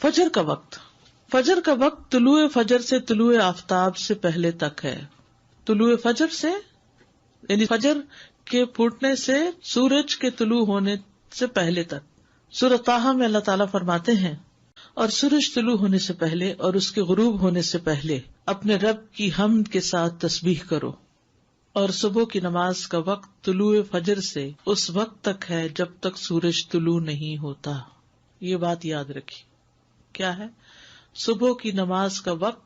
فجر کا وقت. فجر کا وقت طلوع فجر سے طلوع آفتاب سے پہلے تک ہے. طلوع فجر سے یعنی فجر کے پھوٹنے سے سورج کے طلوع ہونے سے پہلے تک. سورۃ طٰہٰ میں اللہ تعالیٰ فرماتے ہیں اور سورج طلوع ہونے سے پہلے اور اس کے غروب ہونے سے پہلے اپنے رب کی حمد کے ساتھ تسبیح کرو. اور صبح کی نماز کا وقت طلوع فجر سے اس وقت تک ہے جب تک سورج طلوع نہیں ہوتا. یہ بات یاد رکھی. کیا ہے؟ صبح کی نماز کا وقت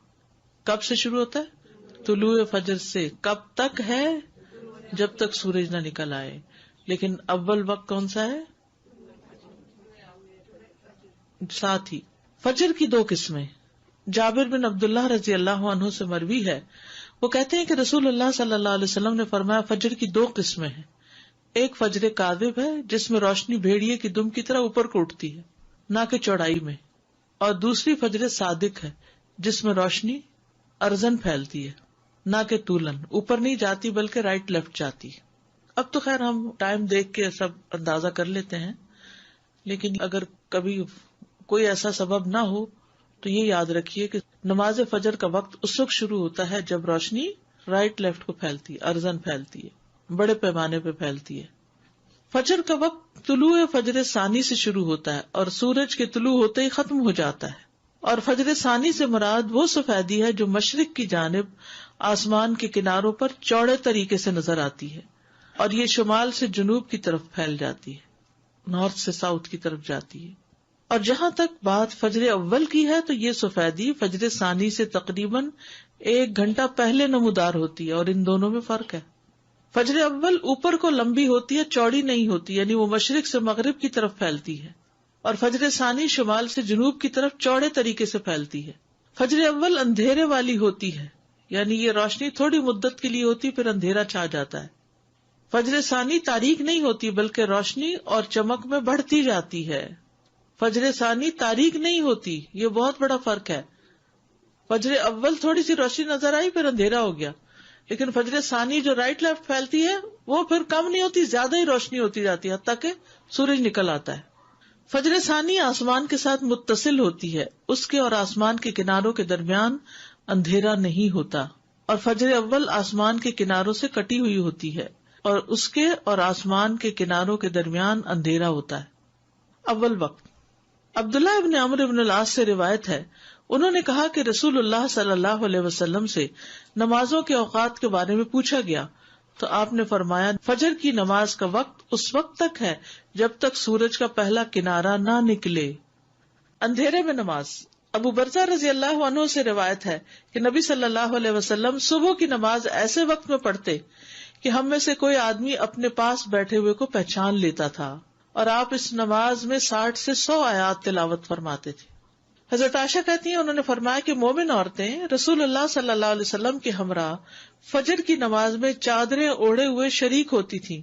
کب سے شروع ہوتا ہے؟ طلوع فجر سے. کب تک ہے؟ جب تک سورج نہ نکل آئے. لیکن اول وقت کون سا ہے؟ ساتھ ہی فجر کی 2 قسمیں. جابر بن عبداللہ رضی اللہ عنہ سے مروی ہے، وہ کہتے ہیں کہ رسول اللہ صلی اللہ علیہ وسلم نے فرمایا فجر کی 2 قسمیں ہیں. ایک فجر کاذب ہے جس میں روشنی بھیڑیے کی دم کی طرح اوپر کو اٹھتی ہے نہ کہ چوڑائی میں، اور دوسری فجر صادق ہے جس میں روشنی ارزن پھیلتی ہے نہ کہ طولن، اوپر نہیں جاتی بلکہ رائٹ لیفٹ جاتی. اب تو خیر ہم ٹائم دیکھ کے سب اندازہ کر لیتے ہیں، لیکن اگر کبھی کوئی ایسا سبب نہ ہو تو یہ یاد رکھیے کہ نماز فجر کا وقت اس وقت شروع ہوتا ہے جب روشنی رائٹ لیفٹ کو پھیلتی ہے، ارزن پھیلتی ہے، بڑے پیمانے پہ پھیلتی ہے. فجر کا وقت طلوع فجر ثانی سے شروع ہوتا ہے اور سورج کے طلوع ہوتے ہی ختم ہو جاتا ہے. اور فجر ثانی سے مراد وہ سفیدی ہے جو مشرق کی جانب آسمان کے کناروں پر چوڑے طریقے سے نظر آتی ہے اور یہ شمال سے جنوب کی طرف پھیل جاتی ہے، نارتھ سے ساؤتھ کی طرف جاتی ہے. اور جہاں تک بات فجر اول کی ہے تو یہ سفیدی فجر ثانی سے تقریباً 1 گھنٹہ پہلے نمودار ہوتی ہے، اور ان دونوں میں فرق ہے. فجر اول اوپر کو لمبی ہوتی ہے، چوڑی نہیں ہوتی، یعنی وہ مشرق سے مغرب کی طرف پھیلتی ہے، اور فجر ثانی شمال سے جنوب کی طرف چوڑے طریقے سے پھیلتی ہے. فجر اول اندھیرے والی ہوتی ہے، یعنی یہ روشنی تھوڑی مدت کے لیے ہوتی پھر اندھیرا چھا جاتا ہے. فجر ثانی تاریک نہیں ہوتی بلکہ روشنی اور چمک میں بڑھتی جاتی ہے. فجر ثانی تاریک نہیں ہوتی، یہ بہت بڑا فرق ہے. فجر اول تھوڑی سی روشنی نظر آئی پھر اندھیرا ہو گیا، لیکن فجر ثانی جو رائٹ لیفٹ پھیلتی ہے وہ پھر کم نہیں ہوتی، زیادہ ہی روشنی ہوتی جاتی ہے حتیٰ کہ سورج نکل آتا ہے. فجر ثانی آسمان کے ساتھ متصل ہوتی ہے، اس کے اور آسمان کے کناروں کے درمیان اندھیرا نہیں ہوتا، اور فجر اول آسمان کے کناروں سے کٹی ہوئی ہوتی ہے اور اس کے اور آسمان کے کناروں کے درمیان اندھیرا ہوتا ہے. اول وقت. عبداللہ ابن عمرو ابن العاص سے روایت ہے، انہوں نے کہا کہ رسول اللہ صلی اللہ علیہ وسلم سے نمازوں کے اوقات کے بارے میں پوچھا گیا تو آپ نے فرمایا فجر کی نماز کا وقت اس وقت تک ہے جب تک سورج کا پہلا کنارہ نہ نکلے. اندھیرے میں نماز. ابو برزہ رضی اللہ عنہ سے روایت ہے کہ نبی صلی اللہ علیہ وسلم صبح کی نماز ایسے وقت میں پڑھتے کہ ہم میں سے کوئی آدمی اپنے پاس بیٹھے ہوئے کو پہچان لیتا تھا، اور آپ اس نماز میں 60 سے 100 آیات تلاوت فرماتے تھے. حضرت عائشہ کہتی ہیں انہوں نے فرمایا کہ مومن عورتیں رسول اللہ صلی اللہ علیہ وسلم کے ہمراہ فجر کی نماز میں چادریں اوڑھے ہوئے شریک ہوتی تھیں.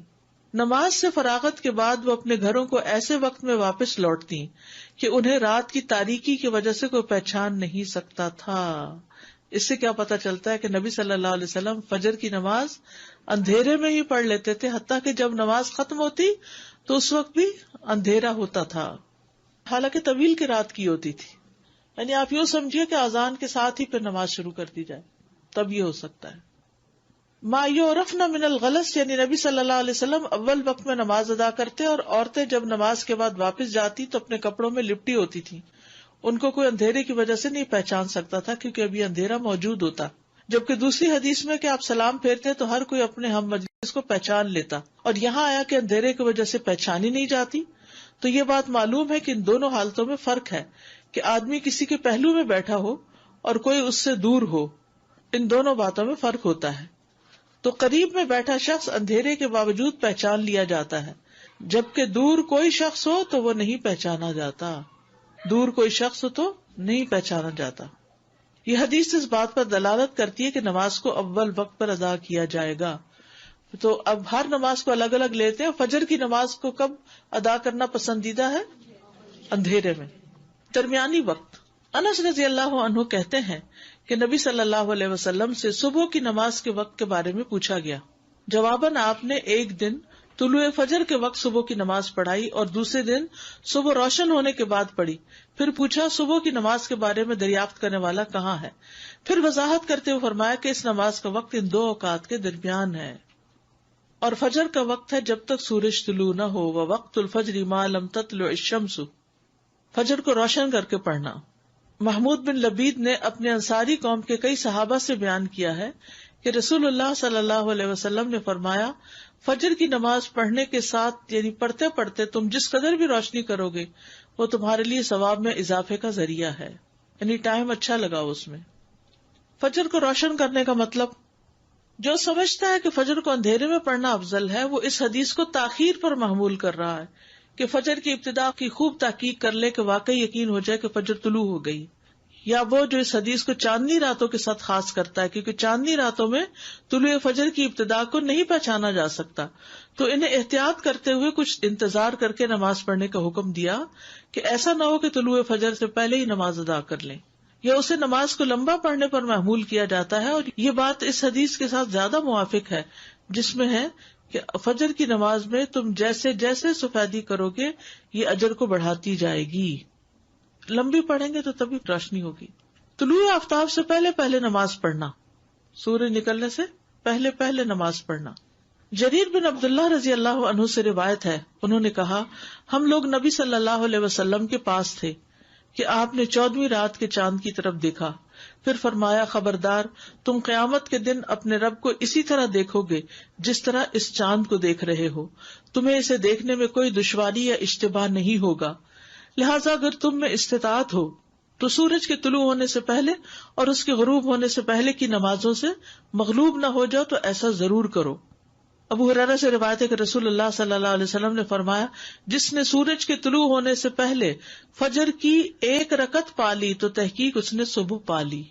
نماز سے فراغت کے بعد وہ اپنے گھروں کو ایسے وقت میں واپس لوٹتی کہ انہیں رات کی تاریکی کی وجہ سے کوئی پہچان نہیں سکتا تھا. اس سے کیا پتا چلتا ہے کہ نبی صلی اللہ علیہ وسلم فجر کی نماز اندھیرے میں ہی پڑھ لیتے تھے، حتیٰ کہ جب نماز ختم ہوتی تو اس وقت بھی اندھیرا ہوتا تھا، حالانکہ طویل کی رات کی ہوتی تھی. یعنی آپ یوں سمجھیے کہ اذان کے ساتھ ہی پھر نماز شروع کر دی جائے، تب یہ ہو سکتا ہے. ما یعرفن من الغلس، یعنی نبی صلی اللہ علیہ وسلم اول وقت میں نماز ادا کرتے اور عورتیں جب نماز کے بعد واپس جاتی تو اپنے کپڑوں میں لپٹی ہوتی تھی. ان کو کوئی اندھیرے کی وجہ سے نہیں پہچان سکتا تھا کیونکہ ابھی اندھیرا موجود ہوتا. جبکہ دوسری حدیث میں کہ آپ سلام پھیرتے تو ہر کوئی اپنے ہم مجلس کو پہچان لیتا، اور یہاں آیا کہ اندھیرے کی وجہ سے پہچانی نہیں جاتی. تو یہ بات معلوم ہے کہ ان دونوں حالتوں میں فرق ہے کہ آدمی کسی کے پہلو میں بیٹھا ہو اور کوئی اس سے دور ہو، ان دونوں باتوں میں فرق ہوتا ہے. تو قریب میں بیٹھا شخص اندھیرے کے باوجود پہچان لیا جاتا ہے، جبکہ دور کوئی شخص ہو تو وہ نہیں پہچانا جاتا. دور کوئی شخص ہو تو نہیں پہچانا جاتا. یہ حدیث اس بات پر دلالت کرتی ہے کہ نماز کو اول وقت پر ادا کیا جائے گا. تو اب ہر نماز کو الگ الگ لیتے ہیں. فجر کی نماز کو کب ادا کرنا پسندیدہ ہے؟ اندھیرے میں. درمیانی وقت. انس رضی اللہ عنہ کہتے ہیں کہ نبی صلی اللہ علیہ وسلم سے صبح کی نماز کے وقت کے بارے میں پوچھا گیا. جواباً آپ نے ایک دن طلوع فجر کے وقت صبح کی نماز پڑھائی اور دوسرے دن صبح روشن ہونے کے بعد پڑھی. پھر پوچھا صبح کی نماز کے بارے میں دریافت کرنے والا کہاں ہے؟ پھر وضاحت کرتے ہوئے فرمایا کہ اس نماز کا وقت ان 2 اوقات کے درمیان ہے اور فجر کا وقت ہے جب تک سورج طلوع نہ ہو. ووقت الفجر ما لم تطلع الشمس، فجر کو روشن کر کے پڑھنا. محمود بن لبید نے اپنے انصاری قوم کے کئی صحابہ سے بیان کیا ہے کہ رسول اللہ صلی اللہ علیہ وسلم نے فرمایا فجر کی نماز پڑھنے کے ساتھ یعنی پڑھتے پڑھتے تم جس قدر بھی روشنی کرو گے وہ تمہارے لیے ثواب میں اضافے کا ذریعہ ہے، یعنی ٹائم اچھا لگاؤ اس میں. فجر کو روشن کرنے کا مطلب، جو سمجھتا ہے کہ فجر کو اندھیرے میں پڑھنا افضل ہے وہ اس حدیث کو تاخیر پر محمول کر رہا ہے کہ فجر کی ابتدا کی خوب تحقیق کر لے کہ واقعی یقین ہو جائے کہ فجر طلوع ہو گئی. یا وہ جو اس حدیث کو چاندنی راتوں کے ساتھ خاص کرتا ہے کیونکہ چاندنی راتوں میں طلوع فجر کی ابتدا کو نہیں پہچانا جا سکتا، تو انہیں احتیاط کرتے ہوئے کچھ انتظار کر کے نماز پڑھنے کا حکم دیا کہ ایسا نہ ہو کہ طلوع فجر سے پہلے ہی نماز ادا کر لیں. یا اسے نماز کو لمبا پڑھنے پر محمول کیا جاتا ہے، اور یہ بات اس حدیث کے ساتھ زیادہ موافق ہے جس میں ہے کہ فجر کی نماز میں تم جیسے جیسے سفیدی کرو گے یہ اجر کو بڑھاتی جائے گی. لمبی پڑھیں گے تو تبھی روشنی ہوگی. طلوع آفتاب سے پہلے پہلے نماز پڑھنا، سورج نکلنے سے پہلے پہلے نماز پڑھنا. جریر بن عبداللہ رضی اللہ عنہ سے روایت ہے، انہوں نے کہا ہم لوگ نبی صلی اللہ علیہ وسلم کے پاس تھے کہ آپ نے 14ویں رات کے چاند کی طرف دیکھا. پھر فرمایا خبردار تم قیامت کے دن اپنے رب کو اسی طرح دیکھو گے جس طرح اس چاند کو دیکھ رہے ہو، تمہیں اسے دیکھنے میں کوئی دشواری یا اشتباہ نہیں ہوگا. لہٰذا اگر تم میں استطاعت ہو تو سورج کے طلوع ہونے سے پہلے اور اس کے غروب ہونے سے پہلے کی نمازوں سے مغلوب نہ ہو جاؤ تو ایسا ضرور کرو. ابو ہریرہ سے روایت ہے کہ رسول اللہ صلی اللہ علیہ وسلم نے فرمایا جس نے سورج کے طلوع ہونے سے پہلے فجر کی 1 رکعت پا لی تو تحقیق اس نے صبح پا لی.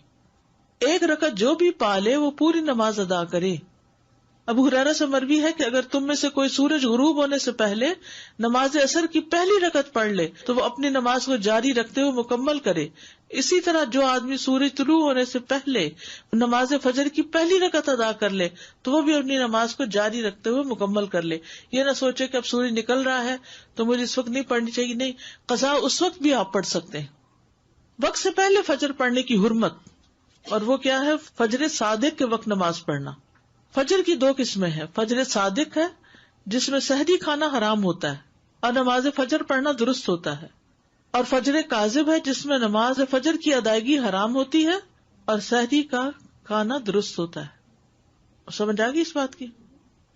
1 رکعت جو بھی پا لے وہ پوری نماز ادا کرے. ابو ہریرہ سے مروی ہے کہ اگر تم میں سے کوئی سورج غروب ہونے سے پہلے نماز عصر کی پہلی رکعت پڑھ لے تو وہ اپنی نماز کو جاری رکھتے ہوئے مکمل کرے. اسی طرح جو آدمی سورج طلوع ہونے سے پہلے نماز فجر کی پہلی رکعت ادا کر لے تو وہ بھی اپنی نماز کو جاری رکھتے ہوئے مکمل کر لے. یہ نہ سوچے کہ اب سورج نکل رہا ہے تو مجھے اس وقت نہیں پڑھنی چاہیے. نہیں، قضا اس وقت بھی آپ پڑھ سکتے ہیں. وقت سے پہلے فجر پڑھنے کی حرمت، اور وہ کیا ہے؟ فجر صادق کے وقت نماز پڑھنا. فجر کی 2 قسمیں ہیں. فجر صادق ہے جس میں سحری کھانا حرام ہوتا ہے اور نماز فجر پڑھنا درست ہوتا ہے، اور فجر کاذب ہے جس میں نماز فجر کی ادائیگی حرام ہوتی ہے اور سحری کا کھانا درست ہوتا ہے. سمجھ آ گئی اس بات کی؟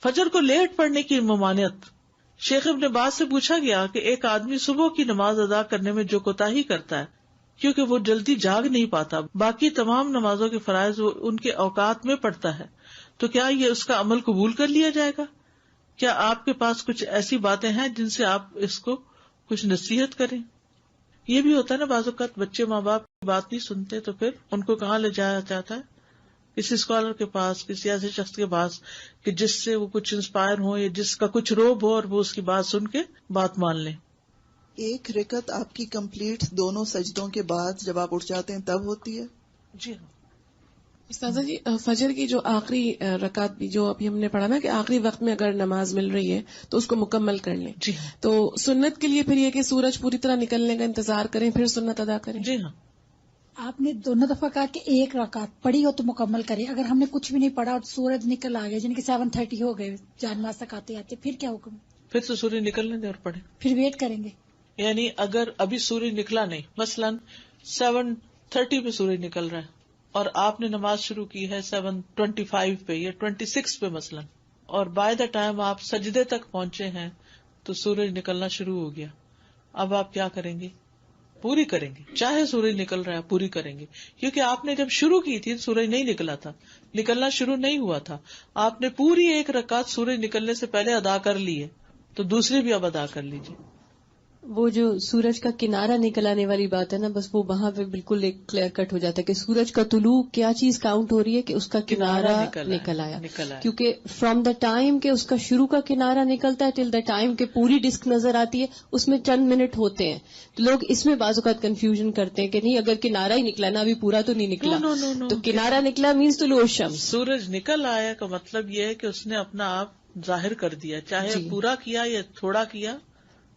فجر کو لیٹ پڑھنے کی ممانعت. شیخ ابن باز سے پوچھا گیا کہ ایک آدمی صبح کی نماز ادا کرنے میں جو کوتاہی کرتا ہے کیونکہ وہ جلدی جاگ نہیں پاتا، باقی تمام نمازوں کے فرائض وہ ان کے اوقات میں پڑھتا ہے، تو کیا یہ اس کا عمل قبول کر لیا جائے گا؟ کیا آپ کے پاس کچھ ایسی باتیں ہیں جن سے آپ اس کو کچھ نصیحت کریں؟ یہ بھی ہوتا ہے نا بعض اوقات بچے ماں باپ کی بات نہیں سنتے تو پھر ان کو کہاں لے جایا جاتا ہے؟ کسی اسکالر کے پاس، کسی ایسے شخص کے پاس کہ جس سے وہ کچھ انسپائر ہو یا جس کا کچھ روب ہو اور وہ اس کی بات سن کے بات مان لیں. 1 رکعت آپ کی کمپلیٹ دونوں سجدوں کے بعد جب آپ اٹھ جاتے ہیں تب ہوتی ہے؟ جی ہاں. استاذہ جی، فجر کی جو آخری رکعت بھی جو ابھی ہم نے پڑھا نا کہ آخری وقت میں اگر نماز مل رہی ہے تو اس کو مکمل کر لیں. جی. تو سنت کے لیے پھر یہ کہ سورج پوری طرح نکلنے کا انتظار کریں پھر سنت ادا کریں. جی ہاں. آپ نے دونوں دفعہ کہا کہ 1 رکعت پڑھی ہو تو مکمل کریں. اگر ہم نے کچھ بھی نہیں پڑھا اور سورج نکل آ گیا جن کے 7:30 ہو گئے جانماز تک آتے آتے، پھر کیا حکم؟ پھر تو سورج نکلنے دیں اور پڑھیں. پھر ویٹ کریں گے. یعنی اگر ابھی سورج نکلا نہیں، مثلاً 7:30 پہ سورج نکل رہا ہے اور آپ نے نماز شروع کی ہے 7:25 پہ یا 26 پہ مثلاً، اور بائی دا ٹائم آپ سجدے تک پہنچے ہیں تو سورج نکلنا شروع ہو گیا. اب آپ کیا کریں گے؟ پوری کریں گے. چاہے سورج نکل رہا ہے پوری کریں گے، کیونکہ آپ نے جب شروع کی تھی سورج نہیں نکلا تھا، نکلنا شروع نہیں ہوا تھا. آپ نے پوری 1 رکعت سورج نکلنے سے پہلے ادا کر لی ہے تو دوسری بھی اب ادا کر لیجیے. وہ جو سورج کا کنارہ نکل آنے والی بات ہے نا، بس وہ وہاں پہ بالکل ایک کلیئر کٹ ہو جاتا ہے کہ سورج کا طلوع کیا چیز کاؤنٹ ہو رہی ہے کہ اس کا کنارہ نکل آیا. کیونکہ فرام دا ٹائم کہ اس کا شروع کا کنارہ نکلتا ہے ٹل دا ٹائم کہ پوری ڈسک نظر آتی ہے اس میں چند منٹ ہوتے ہیں. تو لوگ اس میں بعض اوقات کنفیوژن کرتے ہیں کہ نہیں اگر کنارہ ہی نکلا نا ابھی پورا تو نہیں نکلا. no. تو کنارہ نکلا مینس طلوع الشمس. سورج نکل آیا کا مطلب یہ ہے کہ اس نے اپنا آپ ظاہر کر دیا، چاہے پورا کیا یا تھوڑا کیا.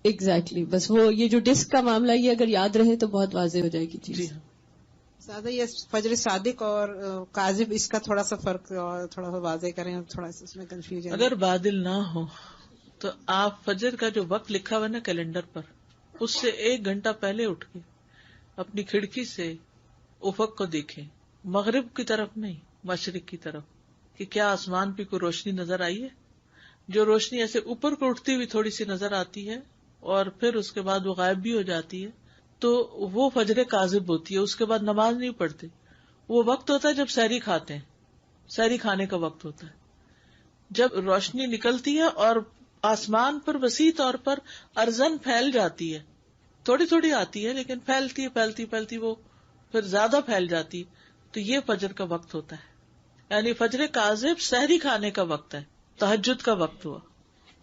ایگزیکٹلی بس وہ یہ جو ڈسک کا معاملہ یہ اگر یاد رہے تو بہت واضح ہو جائے گی چیز. جی ہاں. زیادہ یہ فجر صادق اور کاذب اس کا تھوڑا سا فرق اور تھوڑا سا واضح کریں، تھوڑا سا اس میں کنفیوژن. اگر بادل نہ ہو تو آپ فجر کا جو وقت لکھا ہوا نا کیلنڈر پر، اس سے 1 گھنٹہ پہلے اٹھ کے اپنی کھڑکی سے افق کو دیکھیں، مغرب کی طرف نہیں مشرق کی طرف، کہ کیا آسمان پہ کوئی روشنی نظر آئی ہے. جو روشنی ایسے اوپر کو اٹھتی ہوئی تھوڑی سی نظر آتی ہے اور پھر اس کے بعد وہ غائب بھی ہو جاتی ہے، تو وہ فجر کاذب ہوتی ہے. اس کے بعد نماز نہیں پڑھتے. وہ وقت ہوتا ہے جب سحری کھاتے ہیں، سحری کھانے کا وقت ہوتا ہے، جب روشنی نکلتی ہے اور آسمان پر وسیع طور پر ارزن پھیل جاتی ہے. تھوڑی تھوڑی آتی ہے لیکن پھیلتی پھیلتی پھیلتی وہ پھر زیادہ پھیل جاتی. تو یہ فجر کا وقت ہوتا ہے. یعنی فجر کاذب سحری کھانے کا وقت ہے، تہجد کا وقت ہوا.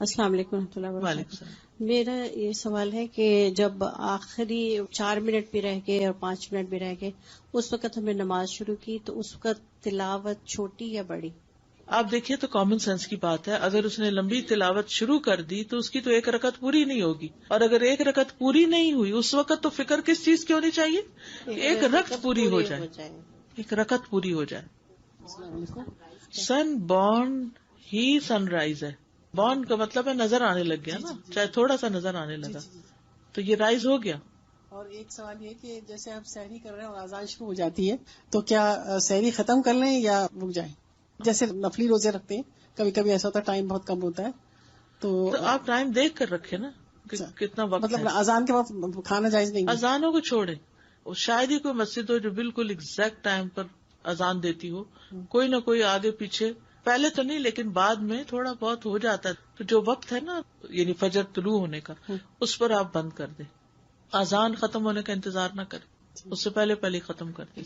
السلام علیکم ورحمۃ اللہ وعلیکم وبرکاتہ. السلام. میرا یہ سوال ہے کہ جب آخری 4 منٹ بھی رہ گئے اور 5 منٹ بھی رہ گئے، اس وقت ہم نے نماز شروع کی تو اس وقت تلاوت چھوٹی یا بڑی؟ آپ دیکھیے تو کامن سینس کی بات ہے، اگر اس نے لمبی تلاوت شروع کر دی تو اس کی تو 1 رکعت پوری نہیں ہوگی، اور اگر 1 رکعت پوری نہیں ہوئی اس وقت تو فکر کس چیز کی ہونی چاہیے؟ 1 رکعت پوری ہو جائے، 1 رکعت پوری ہو جائے. سن بورن ہی سن رائز ہے. بورن کا مطلب ہے نظر آنے لگ گیا نا، چاہے تھوڑا سا نظر آنے لگا تو یہ رائز ہو گیا. اور ایک سوال یہ کہ جیسے آپ سحری کر رہے ہیں اور اذان شروع ہو جاتی ہے تو کیا سحری ختم کر لیں یا رک جائیں؟ جیسے نفلی روزے رکھتے ہیں کبھی کبھی ایسا ہوتا ہے ٹائم بہت کم ہوتا ہے تو آپ ٹائم دیکھ کر رکھے نا کتنا وقت، مطلب اذان کے وقت کھانا جائز نہیں؟ اذانوں کو چھوڑے. شاید ہی کوئی مسجد ہو جو بالکل ایگزیکٹ ٹائم پر اذان دیتی ہو، کوئی نہ کوئی آگے پیچھے، پہلے تو نہیں لیکن بعد میں تھوڑا بہت ہو جاتا ہے. تو جو وقت ہے نا یعنی فجر طلوع ہونے کا، اس پر آپ بند کر دیں. اذان ختم ہونے کا انتظار نہ کریں، اس سے پہلے پہلے ختم کر دیں.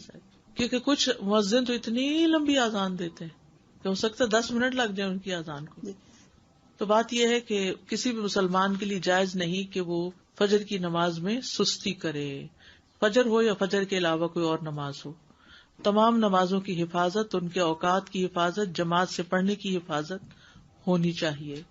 کیونکہ کچھ مؤذن تو اتنی لمبی اذان دیتے ہیں کہ ہو سکتا ہے 10 منٹ لگ جائے ان کی اذان کو. تو بات یہ ہے کہ کسی بھی مسلمان کے لیے جائز نہیں کہ وہ فجر کی نماز میں سستی کرے، فجر ہو یا فجر کے علاوہ کوئی اور نماز ہو. تمام نمازوں کی حفاظت، ان کے اوقات کی حفاظت، جماعت سے پڑھنے کی حفاظت ہونی چاہیے.